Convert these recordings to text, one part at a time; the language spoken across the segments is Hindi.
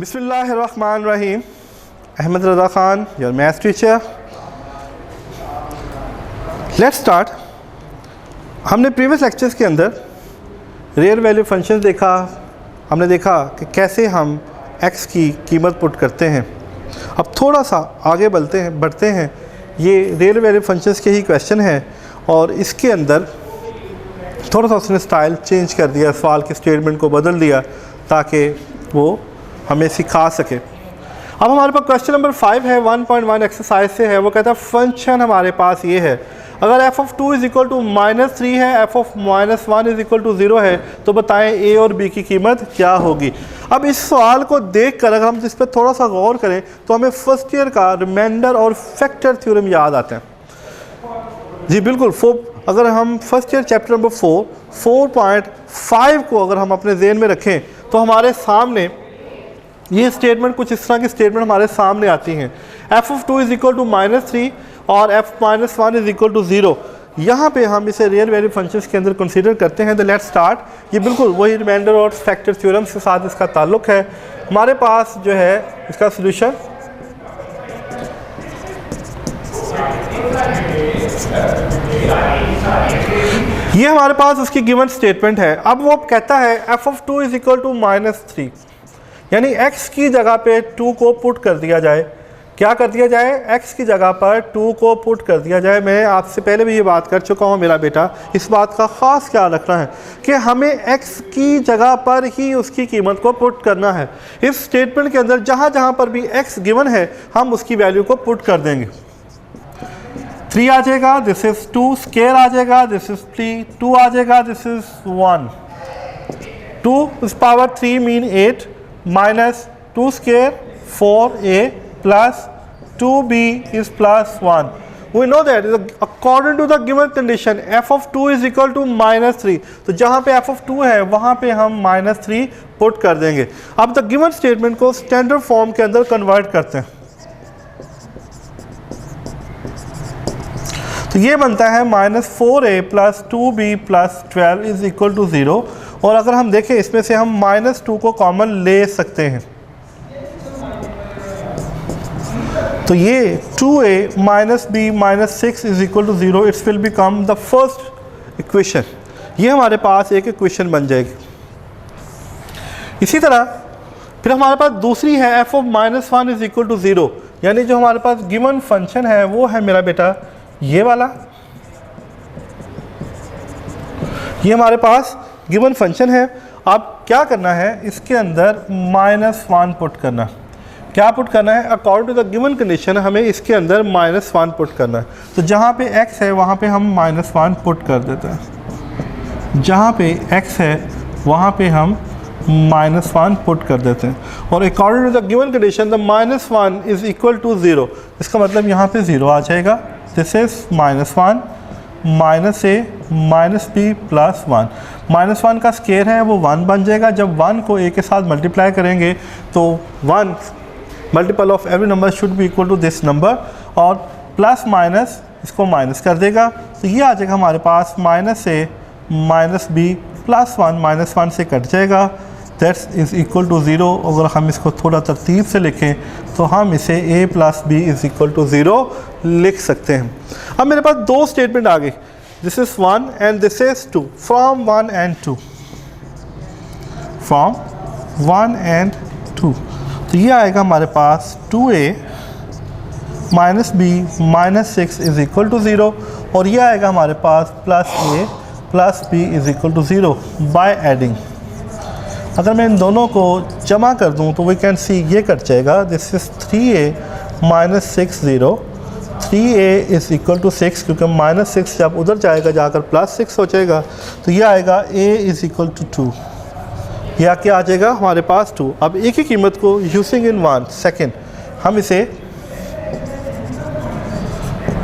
बिस्मिल्लाहिर्रहमानिर्रहीम। Ahmad Raza Khan, your maths teacher. Let's start. हमने प्रीवियस लेक्चर्स के अंदर रियल वैल्यू फंक्शंस देखा। हमने देखा कि कैसे हम x की कीमत पुट करते हैं। अब थोड़ा सा आगे बढ़ते हैं। ये रियल वैल्यू फंक्शंस के ही क्वेश्चन है और इसके अंदर थोड़ा सा उसने स्टाइल चेंज कर दिया, सवाल के स्टेटमेंट को बदल दिया ताकि वो हमें सिखा सके। अब हमारे पास क्वेश्चन नंबर 5 है, 1.1 एक्सरसाइज से है। वो कहता है फंक्शन हमारे पास ये है, अगर f of 2 is equal to -3 है, f of -1 is equal to 0 है, तो बताएं a और b की कीमत क्या होगी। अब इस सवाल को देख कर अगर हम इस पर थोड़ा सा गौर करें तो हमें फर्स्ट ईयर का रिमाइंडर और फैक्टर थ्योरम याद आते हैं। जी बिल्कुल। अगर हम फर्स्ट ईयर चैप्टर नंबर 4.5 को अगर हम अपने ज़हन में रखें तो हमारे सामने ये स्टेटमेंट, कुछ इस तरह की स्टेटमेंट हमारे सामने आती हैं। f of 2 is equal to -3 और f -1 इज़ इक्वल टू 0। यहाँ पे हम इसे रियल वैल्यू फंक्शंस के अंदर कंसीडर करते हैं। तो लेट्स स्टार्ट। ये बिल्कुल वही रिमाइंडर और फैक्टर थ्योरम के साथ इसका ताल्लुक है। हमारे पास जो है इसका सोल्यूशन ये हमारे पास उसकी गिवन स्टेटमेंट है। अब वो कहता है f of 2 is equal to -3, यानी x की जगह पे 2 को पुट कर दिया जाए। क्या कर दिया जाए? x की जगह पर 2 को पुट कर दिया जाए। मैं आपसे पहले भी ये बात कर चुका हूँ मेरा बेटा, इस बात का ख़ास ख्याल रखना है कि हमें x की जगह पर ही उसकी कीमत को पुट करना है। इस स्टेटमेंट के अंदर जहाँ जहाँ पर भी x गिवन है हम उसकी वैल्यू को पुट कर देंगे। 3 आ जाएगा, दिस इज़ 2, स्केयर आ जाएगा, दिस इज़ 3, 2 आ जाएगा, this is 1, 2 is power 3 mean 8 minus 2 square 4a plus 2b is plus 1. We know that according to the given condition f of 2 is equal to -3. तो जहाँ पे f of 2 है वहाँ पे हम -3 पुट कर देंगे। अब द गिवन स्टेटमेंट को स्टैंडर्ड फॉर्म के अंदर कन्वर्ट करते हैं। तो ये बनता है -4a plus 2b plus 12 is equal to 0। और अगर हम देखें इसमें से हम -2 को कॉमन ले सकते हैं तो ये 2a -b -6 is equal to 0, it's will become the first equation. ये हमारे पास एक इक्वेशन बन जाएगी। इसी तरह फिर हमारे पास दूसरी है f of -1 is equal to 0, यानी जो हमारे पास गिवन फंक्शन है वो है मेरा बेटा ये वाला। ये हमारे पास गिवन फंक्शन है। अब क्या करना है, इसके अंदर -1 पुट करना। क्या पुट करना है? According to the given condition हमें इसके अंदर -1 पुट करना है। तो जहाँ पे x है वहाँ पे हम -1 पुट कर देते हैं। जहाँ पे x है वहाँ पे हम -1 पुट कर देते हैं। और according to the given condition the -1 is equal to 0। इसका मतलब यहाँ पे 0 आ जाएगा। This is -1 -a -b plus 1। -1 का स्केयर है वो 1 बन जाएगा। जब 1 को a के साथ मल्टीप्लाई करेंगे तो 1 multiple of every number should be equal to this number, और प्लस माइनस इसको माइनस कर देगा। तो ये आ जाएगा हमारे पास -a -b प्लस 1, -1 से कट जाएगा, दैट्स इज़ इक्वल टू 0। अगर हम इसको थोड़ा तरतीब से लिखें तो हम इसे a + b is equal to 0 लिख सकते हैं। अब मेरे पास दो स्टेटमेंट आ गई, this is 1 and this is 2, from 1 and 2, from 1 and 2। तो ये आएगा हमारे पास 2a -b -6 is equal to 0, और ये आएगा हमारे पास +a + b is equal to 0 by adding. अगर मैं इन दोनों को जमा कर दूं तो वी कैन सी ये कट जाएगा। This is 3a -6 0, 3a is equal to 6, क्योंकि -6 जब उधर जाएगा जाकर +6 हो जाएगा। तो ये आएगा a इज़ इक्वल टू 2, या क्या आ जाएगा हमारे पास 2। अब एक ही कीमत को यूजिंग इन 1 सेकेंड हम इसे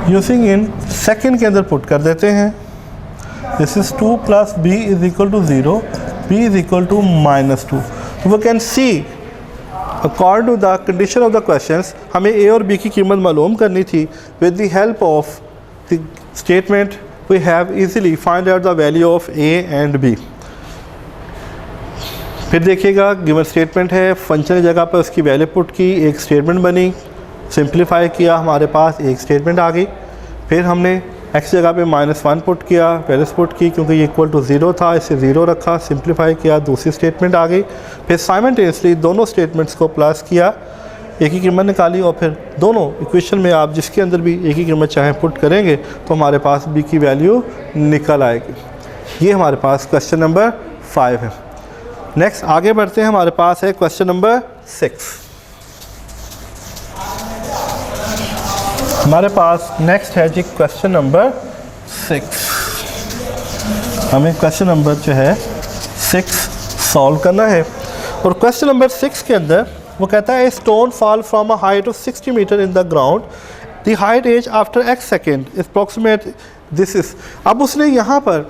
यूजिंग इन सेकेंड के अंदर पुट कर देते हैं। This is 2 + b is equal to 0, b is equal to -2। तो we can see according to the condition of the questions हमें a और b की कीमत मालूम करनी थी। With the help of the statement we have easily find out the value of a and b। फिर देखिएगा गिवन स्टेटमेंट है, फंक्शन की जगह पर उसकी वैल्यू पुट की, एक स्टेटमेंट बनी, सिंप्लीफाई किया, हमारे पास एक स्टेटमेंट आ गई। फिर हमने एक्स जगह पे -1 पुट किया, वैल्यूज पुट की, क्योंकि ये इक्वल टू 0 था, इसे 0 रखा, सिंप्लीफाई किया, दूसरी स्टेटमेंट आ गई। फिर साइमल्टेनियसली दोनों स्टेटमेंट्स को प्लस किया, एक ही कीमत निकाली, और फिर दोनों इक्वेशन में आप जिसके अंदर भी एक ही कीमत चाहें पुट करेंगे तो हमारे पास बी की वैल्यू निकल आएगी। ये हमारे पास क्वेश्चन नंबर 5 है। नेक्स्ट आगे बढ़ते हैं, हमारे पास है क्वेश्चन नंबर 6। हमारे पास नेक्स्ट है जी क्वेश्चन नंबर 6। हमें क्वेश्चन नंबर जो है 6 सॉल्व करना है। और क्वेश्चन नंबर 6 के अंदर वो कहता है stone fall from a height of 60 metre in the ground, the height as after x second approximate this is. अब उसने यहाँ पर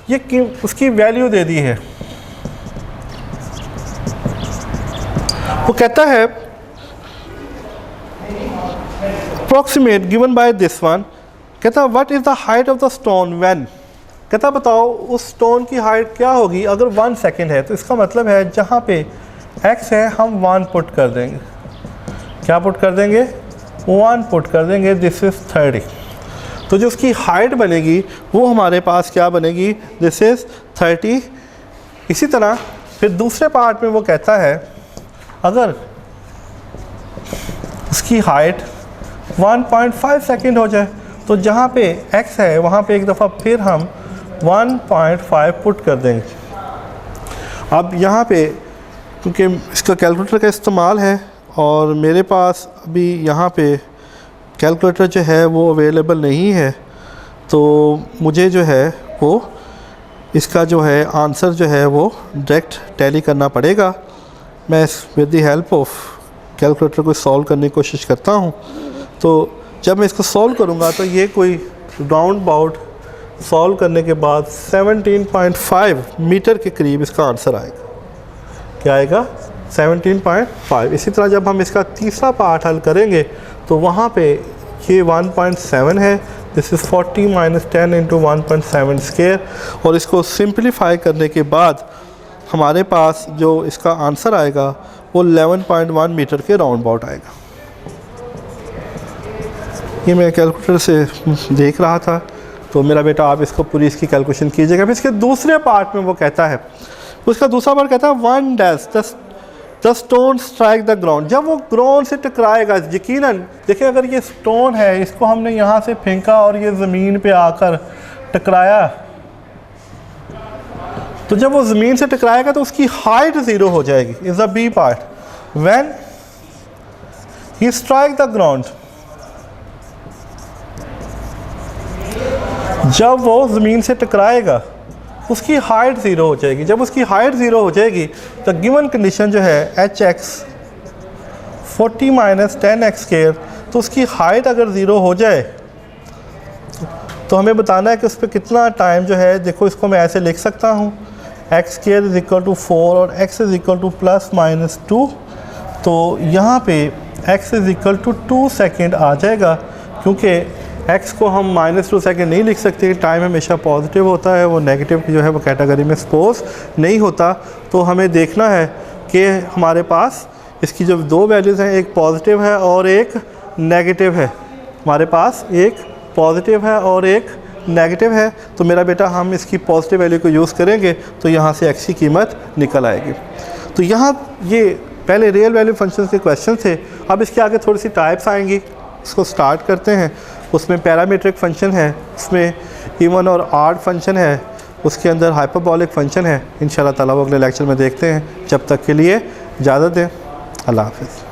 ये उसकी वैल्यू दे दी है। वो कहता है approximate given by this one, कहता है what is the height of the stone when, कहता बताओ उस स्टोन की हाइट क्या होगी अगर 1 सेकेंड है। तो इसका मतलब है जहाँ पे x है हम 1 पुट कर देंगे, क्या पुट कर देंगे, 1 पुट कर देंगे, दिस इज़ 30। तो जो उसकी हाइट बनेगी वो हमारे पास क्या बनेगी, दिस इज़ 30। इसी तरह फिर दूसरे पार्ट में वो कहता है अगर उसकी हाइट 1.5 सेकेंड हो जाए तो जहाँ पे x है वहाँ पे एक दफ़ा फिर हम 1.5 पुट कर देंगे। अब यहाँ पे क्योंकि इसका कैलकुलेटर का इस्तेमाल है और मेरे पास अभी यहाँ पे कैलकुलेटर जो है वो अवेलेबल नहीं है, तो मुझे जो है वो इसका जो है आंसर जो है वो डायरेक्ट टैली करना पड़ेगा। मैं with the help of calculator को सॉल्व करने की कोशिश करता हूँ। तो जब मैं इसको सॉल्व करूँगा तो ये कोई राउंड अबाउट सॉल्व करने के बाद 17.5 मीटर के करीब इसका आंसर आएगा। क्या आएगा, 17.5। इसी तरह जब हम इसका तीसरा पार्ट हल करेंगे तो वहाँ पे ये 1.7 है, दिस इज़ 40 - 10 × 1.7 स्क्वायर। और इसको सिंप्लीफाई करने के बाद हमारे पास जो इसका आंसर आएगा वो 11.1 मीटर के राउंड अबाउट आएगा। ये मैं कैलकुलेटर से देख रहा था, तो मेरा बेटा आप इसको पूरी इसकी कैलकुलेशन कीजिएगा। फिर इसके दूसरे पार्ट में वो कहता है, उसका दूसरा पार्ट कहता है 1 dash the stone strike the ground. जब वो ग्राउंड से टकराएगा, यकीनन देखिए अगर ये स्टोन है इसको हमने यहाँ से फेंका और ये ज़मीन पे आकर टकराया, तो जब वो ज़मीन से टकराएगा तो उसकी हाइट 0 हो जाएगी। Is the B part when he strike the ground, जब वो ज़मीन से टकराएगा उसकी हाइट 0 हो जाएगी। जब उसकी हाइट 0 हो जाएगी तो गिवन कंडीशन जो है hx 40 - 10x स्क्वायर, तो उसकी हाइट अगर 0 हो जाए तो हमें बताना है कि उस पर कितना टाइम जो है, देखो इसको मैं ऐसे लिख सकता हूँ x square is equal to 4 और x इज इक्वल टू ±2। तो यहाँ पे x is equal to 2 second आ जाएगा, क्योंकि x को हम -2 सेकेंड नहीं लिख सकते, टाइम हमेशा पॉजिटिव होता है, वो नेगेटिव जो है वो कैटेगरी में सपोज नहीं होता। तो हमें देखना है कि हमारे पास इसकी जो 2 वैल्यूज़ हैं, एक पॉजिटिव है और एक नेगेटिव है। हमारे पास एक पॉजिटिव है और एक नेगेटिव है, तो मेरा बेटा हम इसकी पॉजिटिव वैल्यू को यूज़ करेंगे तो यहाँ से x की कीमत निकल आएगी। तो यहाँ ये पहले रियल वैल्यू फंक्शन के क्वेश्चन थे, अब इसके आगे थोड़ी सी टाइप्स आएंगी। इसको स्टार्ट करते हैं। उसमें पैरामीट्रिक फंक्शन है, उसमें इवन और ऑड फंक्शन है, उसके अंदर हाइपरबॉलिक फंक्शन है। इंशाल्लाह ताला वो अगले लेक्चर में देखते हैं। जब तक के लिए इजाज़त दें, अल्लाह हाफ़िज़।